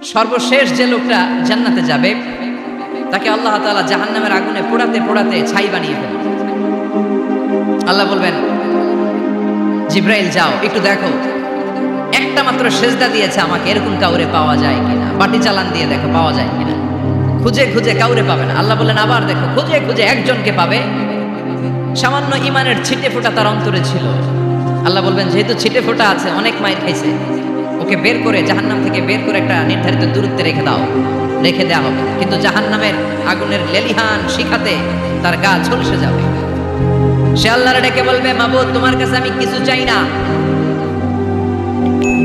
সর্বশেষ যে লোকটা জান্নাতে যাবে তাকে আল্লাহ তাআলা জাহান্নামের আগুনে পোড়াতে পোড়াতে ছাই বানিয়ে ফেলবে। আল্লাহ বলবেন, জিব্রাইল যাও একটু দেখো, একটা মাত্র সেজদা দিয়েছে আমাকে, এরকম কাউরে পাওয়া যায় কিনা, বাটি চালান দিয়ে দেখো পাওয়া যায় কিনা। খুঁজে খুঁজে কাউরে পাবে না। আল্লাহ বললেন আবার দেখো, খুঁজে খুঁজে একজনকে পাবে, সামান্য ইমানের ছিটে ফোঁটা তার অন্তরে ছিল। আল্লাহ বলবেন, যেহেতু ছিটে ফোঁটা আছে, অনেক মায়ের খাইছে, ওকে বের করে জাহান্নাম থেকে বের করে একটা নির্ধারিত দূরত্বে রেখে দাও, রেখে দেওয়া হবে। কিন্তু জাহান্নামের আগুনের লেলিহান শিখাতে তার গা ঝলসে যাবে। সে আল্লাহর ডেকে বলবে, মাবুদ তোমার কাছে আমি কিছু চাই না,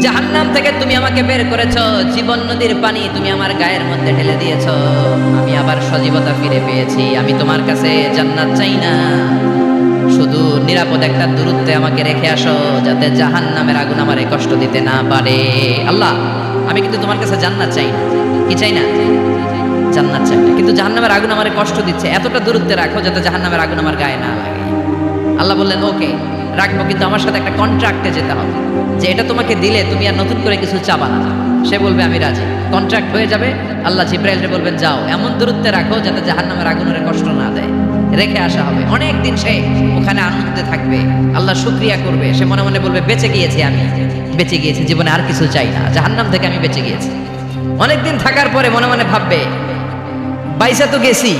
জাহান্নাম থেকে তুমি আমাকে বের করেছো, জীবন নদীর পানি তুমি আমার গায়ের মধ্যে ঢেলে দিয়েছো, আমি আবার সজীবতা ফিরে পেয়েছি, আমি তোমার কাছে জান্নাত চাই না, শুধু নিরাপদ একটা দূরত্বে আমাকে রেখে আসো, যাতে জাহান্নামের আগুন আমারে কষ্ট দিতে না পারে। আল্লাহ, আমি কিন্তু তোমার কাছে জান্নাত চাই না। কি চাই না? জান্নাত চাই না, কিন্তু জাহান্নামের আগুন আমারে কষ্ট দিচ্ছে, এতটা দূরত্বে রাখো যাতে জাহান্নামের আগুন আমার গায়ে না লাগে। আল্লাহ বললেন, ওকে রাখবো, কিন্তু আমার সাথে একটা কন্ট্রাক্টে যেতে হবে, যে এটা তোমাকে দিলে তুমি আর নতুন করে কিছু চাবা না। সে বলবে আমি রাজি, কন্ট্রাক্ট হয়ে যাবে। আল্লাহ জিব্রাইলকে বলবেন, যাও এমন দূরত্বে রাখো যাতে জাহান্নামের আগুনের কষ্ট না দেয়, রেখে আসা হবে। অনেক দিন সে ওখানে আনন্দে থাকবে, আল্লাহ শুকরিয়া করবে। সে মনে মনে বলবে, বেঁচে গিয়েছি, আমি বেঁচে গিয়েছি, জীবনে আর কিছু চাই না, জাহান্নাম থেকে আমি বেঁচে গিয়েছি। অনেকদিন থাকার পরে মনে মনে ভাববে, বাইসা তো গেছি,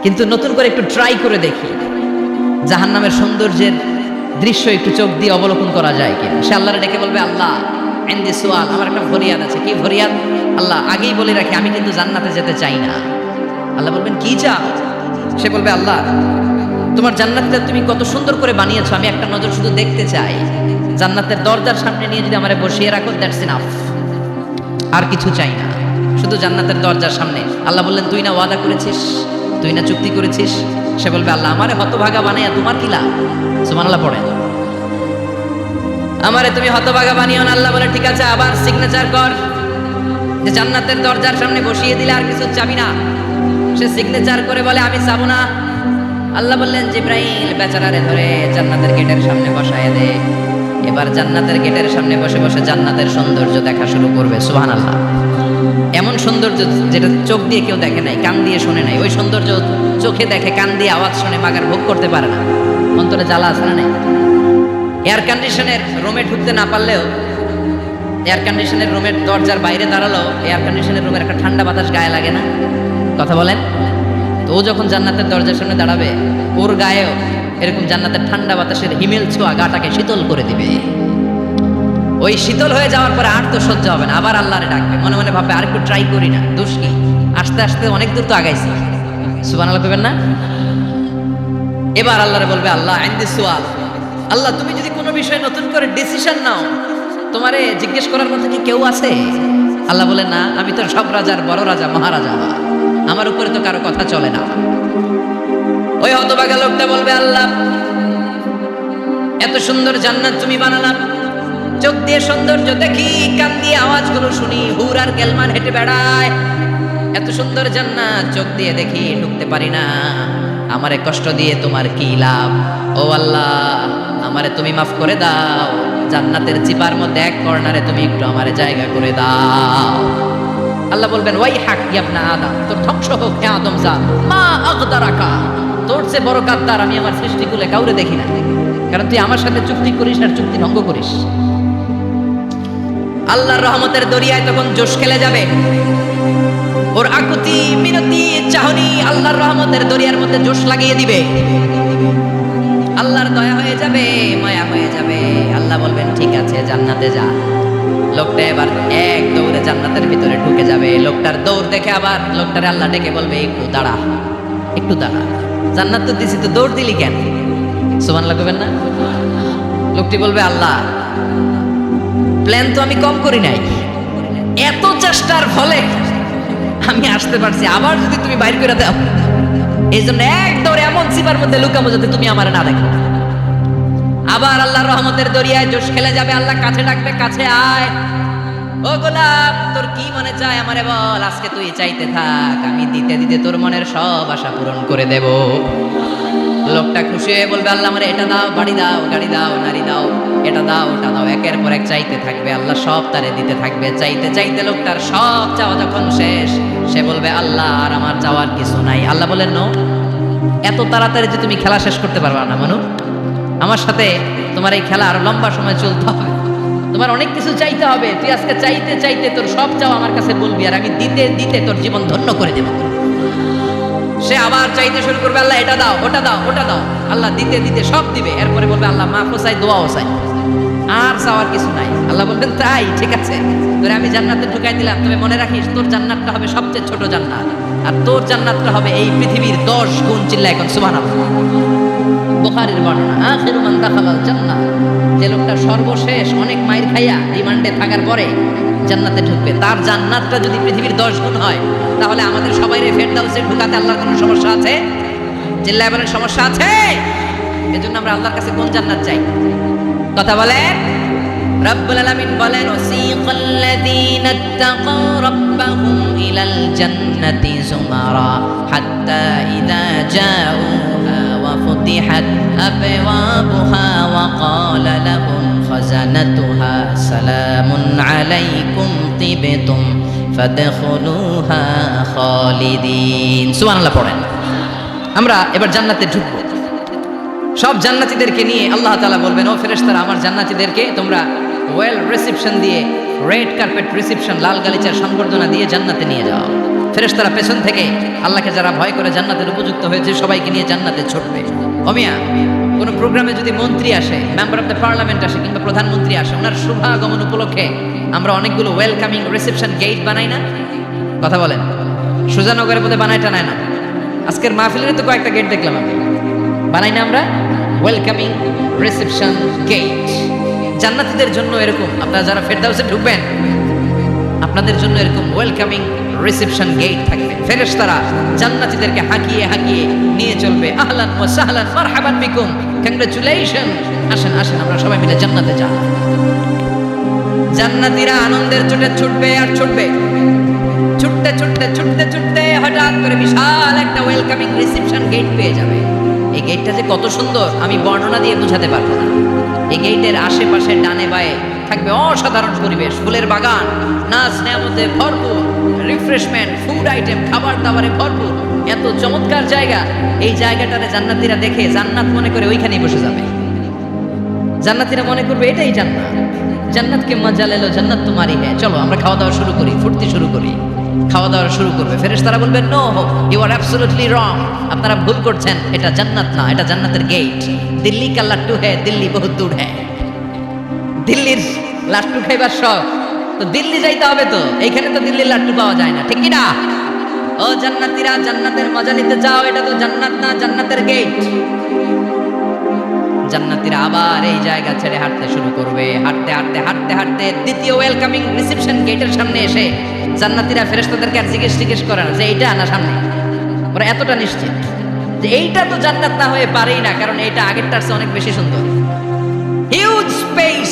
কিন্তু নতুন করে একটু ট্রাই করে দেখি, জাহান্নামের সৌন্দর্যের দৃশ্য একটু চোখ দিয়ে অবলোকন করা যায় কিনা। সে আল্লাহরে ডেকে বলবে, আল্লাহ ইনদি সুআল, আমার একটা ফরিয়াদ আছে। কি ফরিয়াদ? আল্লাহ আগেই বলে রাখি, আমি কিন্তু জান্নাতে যেতে চাই না। আল্লাহ বলবেন, কি চাও? সে বলবে, আল্লাহ তোমার জান্নাতটা তুমি কত সুন্দর করে বানিয়েছো, আমি একটা নজর শুধু দেখতে চাই। জান্নাতের দরজার সামনে নিয়ে যদি আমারে বসিয়ে রাখো, দ্যাটস ইনাফ, আর কিছু চাই না, শুধু জান্নাতের দরজার সামনে। আল্লাহ বললেন, তুই না ওয়াদা করেছিস, তুই না চুক্তি করেছিস। সে বলবে, আল্লাহ আমারে হতভাগা বানাইয়া তোমার কি লাভ? সুবহানাল্লাহ পড়েন, আমারে তুমি হতভাগা বানিও না। আল্লাহ বলে, ঠিক আছে, আবার সিগনেচার কর যে জান্নাতের দরজার সামনে বসিয়ে দিলে আর কিছু চাবি না। সে সিগনেচার করে বলে, আমি চাবো না। আল্লাহ বললেন, জিব্রাইল বেচারারে ধরে জান্নাতের গেটের সামনে বসায় দে। এবার জান্নাতের গেটের সামনে বসে বসে জান্নাতের সৌন্দর্য দেখা শুরু করবে। সুবহানাল্লাহ, এমন সৌন্দর্য যেটা চোখ দিয়ে কেউ দেখে নাই, কান দিয়ে শোনে নাই। ওই সৌন্দর্য চোখে দেখে, কান দিয়ে আওয়াজ শুনে মাগার ভোগ করতে পারে না, অন্তরে জ্বালা আছে না নাই? এয়ার কন্ডিশনের রুমে ঢুকতে না পারলেও, এয়ার কন্ডিশনের রুমের দরজার বাইরে দাঁড়ালো, এয়ার কন্ডিশনের রুমের একটা ঠান্ডা বাতাস গায়ে লাগে না? কথা বলেন তো। ও যখন জান্নাতের দরজার সামনে দাঁড়াবে, ওর গায়েও এরকম জান্নাতের ঠান্ডা বাতাসের হিমেল ছোঁয়া গাটাকে শীতল করে দিবে। ওই শীতল হয়ে যাওয়ার পরে আর তো সহ্য হবে না, আবার আল্লাহরে ডাকবে, মনে মনে ভাববে, আর একটু ট্রাই করি না, দোষ কি, আস্তে আস্তে অনেক দূর তো আগাইছি। সুবহানাল্লাহ কইবেন না? এবার আল্লাহরে বলবে, আল্লাহ ইনদি সুআল, আল্লাহ তুমি যদি কোনো বিষয়ে নতুন করে ডিসিশন নাও, তোমারে জিজ্ঞেস করার মতো কি কেউ আছে? আল্লাহ বলে, না, আমি তো সব রাজার বড় রাজা, মহারাজা, আমার উপরে তো কারো কথা চলে না। ওই হতভাগা লোকটা বলবে, আল্লাহ এত সুন্দর জান্নাত তুমি বানালাম, চোখ দিয়ে সৌন্দর্য দেখি, কান দিয়ে আওয়াজগুলো শুনি, হুর আর গেলমান হেঁটে বেড়ায়, এত সুন্দর জান্নাত চোখ দিয়ে দেখি, ঢুকতে পারি না, আমারে কষ্ট দিয়ে তোমার কি লাভ? ও আল্লাহ, আমারে তুমি মাফ করে দাও, জান্নাতের চিপার মধ্যে এক কর্নারে তুমি একটু আমারে জায়গা করে দাও। আল্লাহ বলবেন, ওয়াই হাক ইবনা আদম, তোর ধ্বংস হোক হে আদম জাত, মা আগদারাকা, তোর চেয়ে বড় গাদ্দার আমি আমার সৃষ্টিকুলে কাউরে দেখি না, কারণ তুই আমার সাথে চুক্তি করিস আর চুক্তি ভঙ্গ করিস। আল্লাহর রহমতের দরিয়ায় তখন জোশ খেলে যাবে, ওর আকুতি মিনতি চাহনি আল্লাহর রহমতের দরিয়ার মধ্যে জোশ লাগিয়ে দিবে। আল্লাহর দয়া হয়ে যাবে, মায়া হয়ে যাবে। আল্লাহ বলবেন, ঠিক আছে, জান্নাতে যা। লোকটা এবার এক দৌড়ে জান্নাতের ভিতরে ঢুকে যাবে। লোকটার দৌড় দেখে আবার লোকটারে আল্লাহ ডেকে বলবে, একটু দাঁড়া, একটু দাঁড়া, জান্নাত তো দিছি, তো দৌড় দিলি কেন? সুবহানাল্লাহ কইবেন না? লোকটি বলবে, আল্লাহ প্ল্যান তো আমি কম করি নাই, এত চেষ্টার ফলে আমি আসতে পারছি, আবার যদি তুমি বাইর করে দাও, এই জন্য এক দৌড়ে এমন চিপার মধ্যে লুকাবো যাতে তুমি আমার না দেখো। আবার আল্লাহর রহমতের দরিয়ায় জোশ খেলে যাবে। আল্লাহ কাছে ডাকবে, কাছে আয়, ও গোলাপ, তোর কি মনে চায় আমারে বল, আজকে তুই চাইতে থাক, আমি দিতে দিতে তোর মনের সব আশা পূরণ করে দেব। লোকটা খুশি হয়ে বলবে আল্লাহ আমারে এটা দাও, বাড়ি দাও, গাড়ি দাও, নারী দাও, এটা দাও, ওটা দাও, একের পর এক চাইতে থাকবে, আল্লাহ সব তারে দিতে থাকবে। চাইতে চাইতে লোকটার সব চাওয়া যখন শেষ, সে বলবে আল্লাহ আর আমার চাওয়ার কিছু নাই। আল্লাহ বলেন নো, এত তাড়াতাড়ি যে তুমি খেলা শেষ করতে পারবা না মানু, আমার সাথে তোমার এই খেলা আরো লম্বা সময় চলতে হবে, তোমার অনেক কিছু চাইতে হবে। তুই আজকে চাইতে চাইতে তোর সব চাও আমার কাছে বলবি, আর আমি দিতে দিতে তোর জীবন ধন্য করে দেব। সে আবার চাইতে শুরু করবে, আল্লাহ এটা দাও, ওটা দাও, ওটা দাও, আল্লাহ দিতে দিতে সব দিবে। এরপরে বলবে আল্লাহ মাফও চাই, দোয়াও চাই, আর চাওয়ার কিছু নাই। আল্লাহ বলবেন তাই ঠিক আছে, তোরে আমি জান্নাতে ঢুকাই দিলাম, তবে মনে রাখিস তোর জান্নাতটা হবে সবচেয়ে ছোট জান্নাত, আর তোর জান্নাতটা হবে এই পৃথিবীর 10 গুণ। চিল্লা এখন সুবহানাল্লাহ। বুখারীর বর্ণনা, আখিরু মান দাখালাল জান্নাহ, যে লোকটা সর্বশেষ অনেক মাইর খাইয়া রিমান্ডে থাকার পরে জান্নাতে ঢুকবে, তার জান্নাতটা যদি পৃথিবীর 10 গুণ হয়, তাহলে আমাদের সবাইরে ফেরদাউসে ঢুকাতে আল্লাহর কোনো সমস্যা আছে? চিল্লায় বলেন সমস্যা আছে? এজন্য আমরা আল্লাহর কাছে কোন জান্নাত চাই? কথা বলেন। রব্বুল আলামিন বলেন ওয়াসিকাল্লাযীনা ইত্তাকাউ রাব্বাহুম ইলাল জান্নাতি যুমারা হাত্তা ইযা জাউহা ওয়া ফুতিহাত আবওয়াবুহা ওয়া ক্বালা লাহুম খাজানাতুহা সালামুন আলাইকুম তিবতুম ফাদখুলুহা খালিদিন। সুবহানাল্লাহ পড়েন। আমরা এবার জান্নাতে ঢুকবো। সব জান্নাতীদেরকে নিয়ে আল্লাহ তাআলা বলবেন, ও ফেরেশতারা আমার জান্নাতীদেরকে তোমরা ওয়েল রিসেপশন দিয়ে, রেড কার্পেট রিসেপশন, লাল গালিচার সংবর্ধনা দিয়ে জান্নাতে নিয়ে যাও। ফেরেশতারা পেছন থেকে আল্লাহকে যারা ভয় করে জান্নাতের উপযুক্ত হয়েছে সবাইকে নিয়ে জান্নাতে ছুটবে। ওমিয়া কোনো প্রোগ্রামে যদি মন্ত্রী আসে, মেম্বার অফ দ্য পার্লামেন্ট আসে, কিংবা প্রধানমন্ত্রী আসে, ওনার শুভাগমন উপলক্ষে আমরা অনেকগুলো ওয়েলকামিং রিসেপশন গেট বানাই না? কথা বলেন। সুজানগরের মধ্যে বানাই টানায় না? আজকের মাহফিলের তো কয়েকটা গেট দেখলাম আমি, বানাই না আমরা? ওয়েলকামিং রিসেপশন গেট জান্নাতীদের জন্য এরকম। আপনারা যারা ফেরদাউসে ঢুকবেন আপনাদের জন্য এরকম ওয়েলকামিং রিসেপশন গেট থাকবে। ফেরেশতারা জান্নাতীদেরকে হাঁকিয়ে হাঁকিয়ে নিয়ে চলবে, আহলান ওয়া সাহলান মারহাবান বিকুম, কংগ্রাচুলেশন, আসেন আসেন আমরা সবাই মিলে জান্নাতে যাব। জান্নাতীরা আনন্দের চোটে ছুটবে আর ছুটবে, ছুটতে ছুটতে ছুটতে ছুটতে হঠাৎ করে বিশাল একটা ওয়েলকামিং রিসেপশন গেট পেয়ে যাবে। এই গেটটা যে কত সুন্দর আমি বর্ণনা দিয়ে বোঝাতে পারবো না। এই গেটের আশেপাশে ডানে বায়ে থাকবে অসাধারণ পরিবেশ, ফুলের বাগান, নাচ নেয়ামতে ভরপুর, রিফ্রেশমেন্ট, ফুড আইটেম, খাবার দাবারে ভরপুর, এত চমৎকার জায়গা। এই জায়গাটাতে জান্নাতীরা দেখে জান্নাত মনে করে ওইখানেই বসে যাবে। জান্নাতীরা মনে করবে এটাই জান্নাত, জান্নাতকে মজা লেলো, জান্নাত তোমারই হ্যাঁ, চলো আমরা খাওয়া দাওয়া শুরু করি, ফুর্তি শুরু করি। খাওয়া দাওয়া শুরু করবে। ফেরেশতারা বলবেন no, you are absolutely wrong, আপনারা ভুল করছেন, এটা জান্নাত না, এটা জান্নাতের গেট। দিল্লি কা লাট্টু হ্যায়, দিল্লি বহুত দূর হ্যায়। দিল্লির লাট্টু খাইবার শখ তো দিল্লি যাইতে হবে, তো এইখানে তো দিল্লির লাট্টু পাওয়া যায় না, ঠিক কি না? ও জান্নাতীরা, জান্নাতের মজা নিতে যাও, এটা তো জান্নাত না, জান্নাতের গেট। জান্নাতীরা আবার এই জায়গা ছেড়ে হাঁটতে শুরু করবে। হাঁটতে হাঁটতে হাঁটতে হাঁটতে দ্বিতীয় ওয়েলকামিং রিসেপশন গেটের সামনে এসে জান্নাতীরা ফেরেশতাদেরকে আর জিজ্ঞেস করে না যে এইটা আনা সামনে, ওরা এতটা নিশ্চিত যে এইটা তো জান্নাত না হয়ে পারেই না, কারণ এইটা আগেরটার চেয়ে অনেক বেশি সুন্দর। হিউজ স্পেস,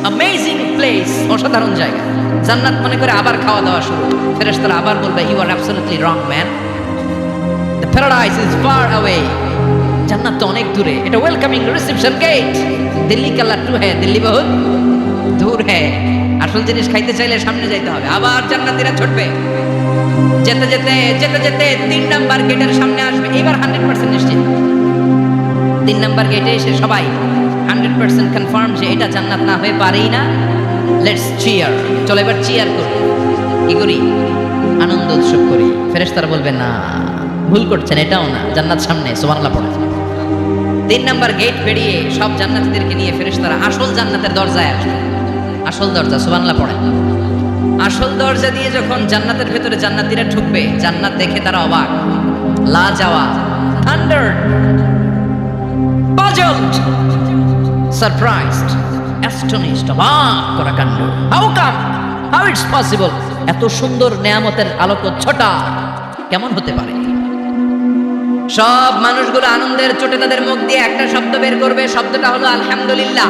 অ্যামেজিং প্লেস, অসাধারণ জায়গা। জান্নাত মনে করে আবার খাওয়া দাওয়া শুরু। ফেরেশতারা আবার বলবে you are absolutely wrong man, the paradise is far away, জান্নাত তো অনেক দূরে, এটা ওয়েলকামিং রিসেপশন গেট। দিল্লি কা লাট্টু হ্যায়, দিল্লি বহুত দূর হ্যায়। আসল জিনিস খাইতে চাইলে সামনে যাইতে হবে। আবার জান্নাতীরা ছুটবে, যেতে যেতে যেতে যেতে 3 নাম্বার গেটের সামনে আসবে। এবার 100% নিশ্চিত 3 নাম্বার গেটে এসে সবাই 100% কনফার্ম যে এটা জান্নাত না হয়ে পারেই না। লেটস চিয়ার, চলো এবার চিয়ার করি। কি করি? আনন্দ উৎসব করি। ফেরেশতারা বলবে না, ভুল করছেন, এটাও না, জান্নাত সামনে। সুবহানাল্লাহ পড়ে। 3 নাম্বার গেট পেরিয়ে সব জান্নাতীদেরকে নিয়ে ফেরেশতারা আসল জান্নাতের দরজায় আসবে। আসল দরজা, সুবহানাল্লাহ পড়ে। আসল দরজা দিয়ে যখন জান্নাতের ভেতরে জান্নাতীরা ঢুকবে, জান্নাত দেখে তারা অবাক, লাজাওয়াব, থান্ডার্ড, পাজলড, সারপ্রাইজড, অ্যাস্টনিশড, অবাক করা কাণ্ড। How come, how it's possible, এত সুন্দর নেয়ামতের আলোকচ্ছটা কেমন হতে পারে? সব মানুষগুলো আনন্দের চোটে তাদের মুখ দিয়ে একটা শব্দ বের করবে, শব্দটা হলো আলহামদুলিল্লাহ।